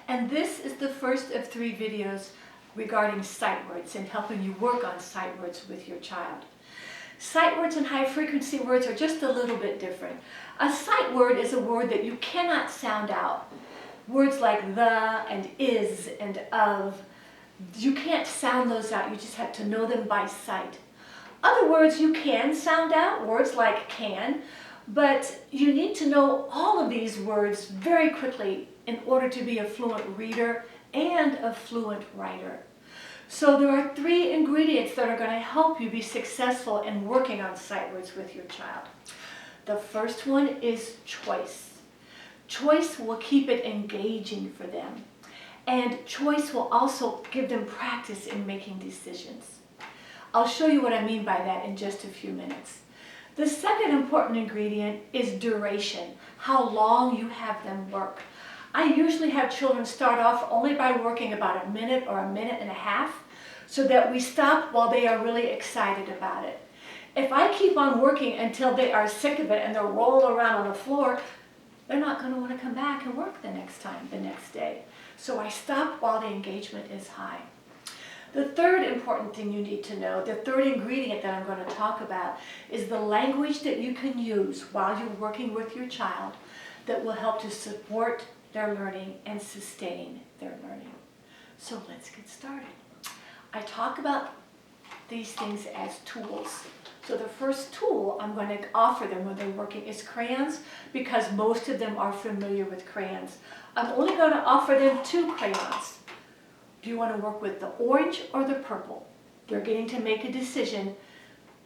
and this is the first of 3 videos regarding sight words and helping you work on sight words with your child. Sight words and high frequency words are just a little bit different. A sight word is a word that you cannot sound out. Words like the and is and of, you can't sound those out, you just have to know them by sight. Other words you can sound out, words like can, but you need to know all of these words very quickly in order to be a fluent reader and a fluent writer. So there are 3 ingredients that are going to help you be successful in working on sight words with your child. The first one is choice. Choice will keep it engaging for them. And choice will also give them practice in making decisions. I'll show you what I mean by that in just a few minutes. The second important ingredient is duration, how long you have them work. I usually have children start off only by working about a minute or a minute and a half so that we stop while they are really excited about it. If I keep on working until they are sick of it and they're rolling around on the floor, they're not going to want to come back and work the next day. So I stop while the engagement is high. The third important thing you need to know, the third ingredient that I'm going to talk about, is the language that you can use while you're working with your child that will help to support their learning and sustain their learning. So let's get started. I talk about these things as tools. So the first tool I'm going to offer them when they're working is crayons, because most of them are familiar with crayons. I'm only going to offer them 2 crayons. Do you want to work with the orange or the purple? They're getting to make a decision.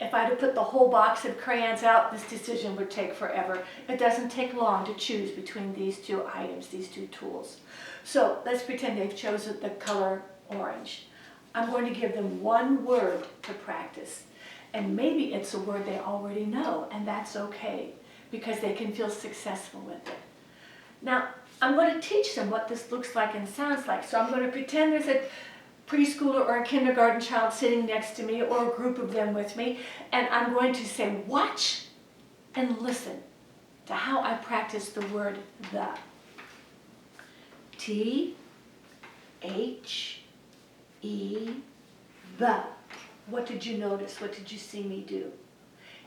If I had to put the whole box of crayons out, this decision would take forever. It doesn't take long to choose between these 2 items, these 2 tools. So let's pretend they've chosen the color orange. I'm going to give them 1 word to practice. And maybe it's a word they already know, and that's okay, because they can feel successful with it. Now, I'm going to teach them what this looks like and sounds like. So I'm going to pretend there's a preschooler or a kindergarten child sitting next to me, or a group of them with me, and I'm going to say, watch and listen to how I practice the word the. T-H-E, the. What did you notice? What did you see me do?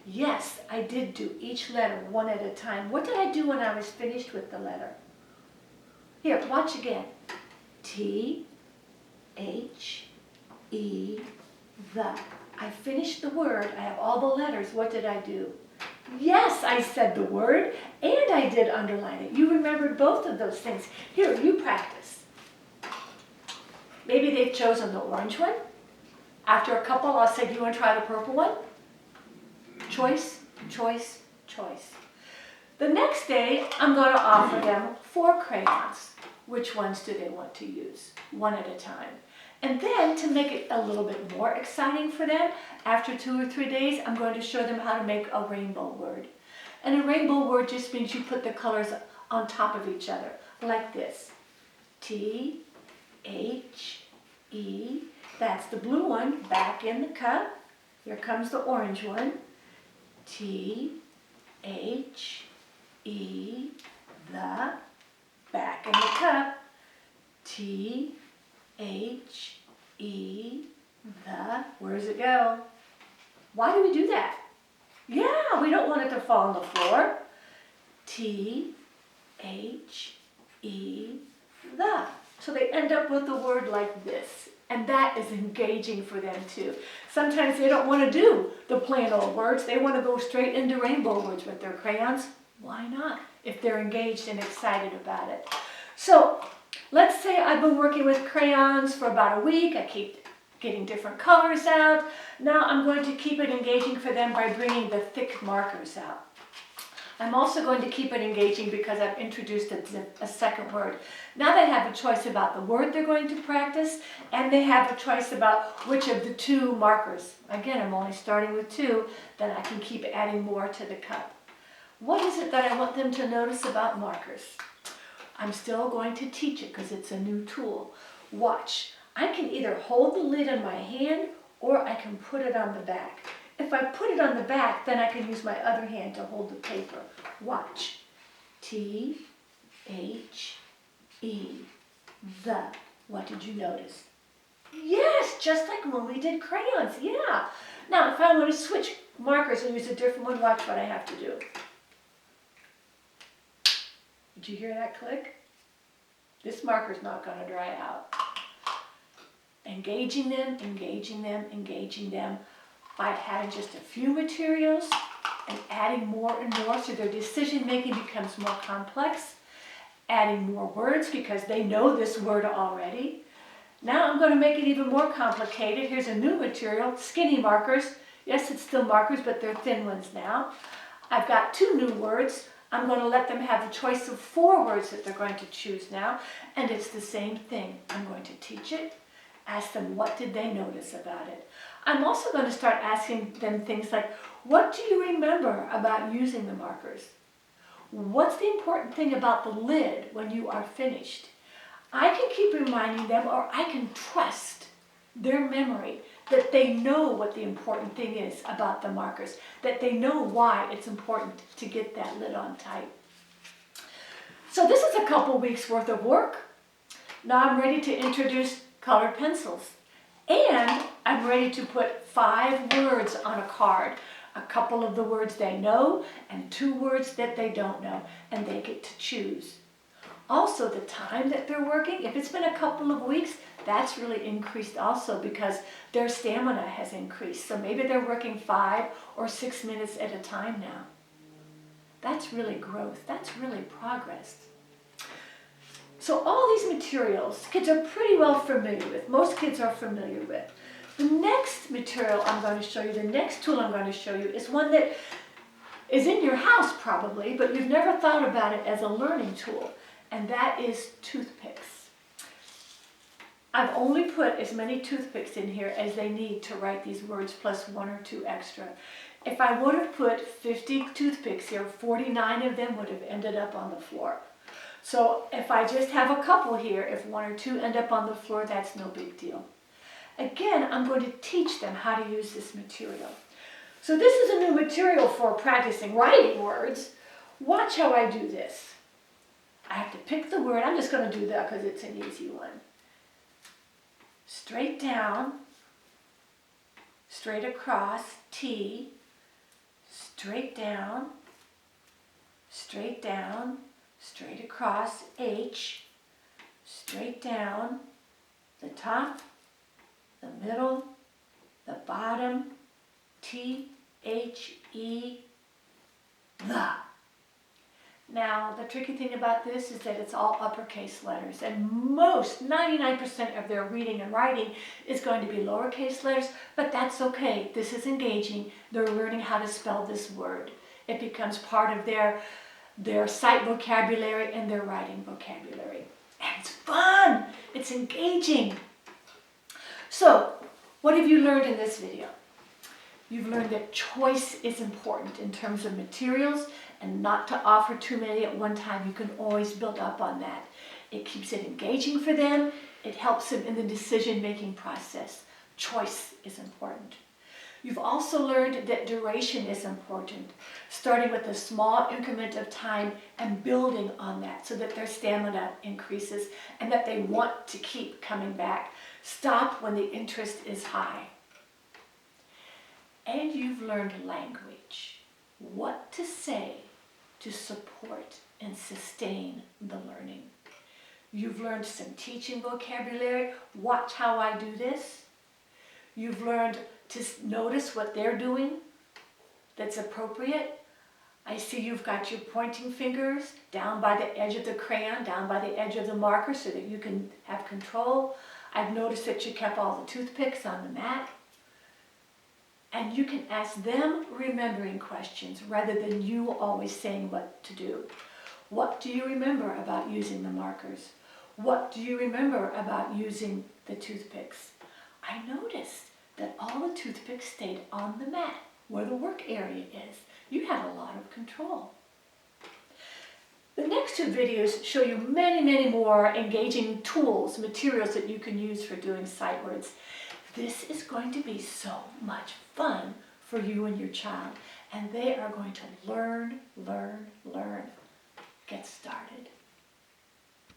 Yes, I did do each letter one at a time. What did I do when I was finished with the letter? Here, watch again. T-H-E, the. I finished the word. I have all the letters. What did I do? Yes, I said the word, and I did underline it. You remembered both of those things. Here, you practice. Maybe they've chosen the orange one. After a couple, I'll say, do you want to try the purple one? Choice, choice, choice. The next day, I'm going to offer them 4 crayons. Which ones do they want to use? One at a time. And then, to make it a little bit more exciting for them, after 2 or 3 days, I'm going to show them how to make a rainbow word. And a rainbow word just means you put the colors on top of each other, like this. T-H-E, that's the blue one, back in the cup. Here comes the orange one. T-H-E, the, back in the cup. T-H-E, the, where does it go? Why do we do that? Yeah, we don't want it to fall on the floor. T-H-E, the. So they end up with a word like this. And that is engaging for them too. Sometimes they don't want to do the plain old words. They want to go straight into rainbow words with their crayons. Why not? If they're engaged and excited about it. So let's say I've been working with crayons for about a week. I keep getting different colors out. Now I'm going to keep it engaging for them by bringing the thick markers out. I'm also going to keep it engaging because I've introduced a second word. Now they have a choice about the word they're going to practice, and they have a choice about which of the 2 markers. Again, I'm only starting with 2, then I can keep adding more to the cup. What is it that I want them to notice about markers? I'm still going to teach it because it's a new tool. Watch. I can either hold the lid in my hand or I can put it on the back. If I put it on the back, then I can use my other hand to hold the paper. Watch. T-H-E, E, the. What did you notice? Yes, just like when we did crayons, yeah. Now, if I want to switch markers and use a different one, watch what I have to do. Did you hear that click? This marker's not going to dry out. Engaging them, engaging them, engaging them by having just a few materials and adding more and more so their decision making becomes more complex. Adding more words because they know this word already. Now I'm going to make it even more complicated. Here's a new material, skinny markers. Yes, it's still markers, but they're thin ones now. I've got 2 new words. I'm going to let them have the choice of 4 words that they're going to choose now. And it's the same thing. I'm going to teach it. Ask them what did they notice about it. I'm also going to start asking them things like, what do you remember about using the markers? What's the important thing about the lid when you are finished? I can keep reminding them, or I can trust their memory that they know what the important thing is about the markers, that they know why it's important to get that lid on tight. So this is a couple weeks worth of work. Now I'm ready to introduce colored pencils. And I'm ready to put 5 words on a card. A couple of the words they know and 2 words that they don't know, and they get to choose. Also, the time that they're working, if it's been a couple of weeks, that's really increased also because their stamina has increased. So maybe they're working 5 or 6 minutes at a time now. That's really growth. That's really progress. So all these materials, kids are pretty well familiar with. Most kids are familiar with. The next material I'm going to show you, the next tool I'm going to show you is one that is in your house probably, but you've never thought about it as a learning tool, and that is toothpicks. I've only put as many toothpicks in here as they need to write these words plus 1 or 2 extra. If I would have put 50 toothpicks here, 49 of them would have ended up on the floor. So if I just have a couple here, if 1 or 2 end up on the floor, that's no big deal. Again, I'm going to teach them how to use this material. So this is a new material for practicing writing words. Watch how I do this. I have to pick the word. I'm just going to do that because it's an easy one. Straight down, straight across, T, straight down, straight across, H, straight down, the top, the middle, the bottom, T, H, E, the. Now, the tricky thing about this is that it's all uppercase letters, and most, 99% of their reading and writing is going to be lowercase letters, but that's okay. This is engaging. They're learning how to spell this word. It becomes part of their sight vocabulary and their writing vocabulary. And it's fun. It's engaging. So, what have you learned in this video? You've learned that choice is important in terms of materials and not to offer too many at one time. You can always build up on that. It keeps it engaging for them. It helps them in the decision-making process. Choice is important. You've also learned that duration is important, starting with a small increment of time and building on that so that their stamina increases and that they want to keep coming back. Stop when the interest is high. And you've learned language, what to say to support and sustain the learning. You've learned some teaching vocabulary. Watch how I do this. You've learned to notice what they're doing that's appropriate. I see you've got your pointing fingers down by the edge of the crayon, down by the edge of the marker so that you can have control. I've noticed that you kept all the toothpicks on the mat. And you can ask them remembering questions rather than you always saying what to do. What do you remember about using the markers? What do you remember about using the toothpicks? I noticed that all the toothpicks stayed on the mat where the work area is. You had a lot of control. The next 2 videos show you many, many more engaging tools, materials that you can use for doing sight words. This is going to be so much fun for you and your child, and they are going to learn. Get started.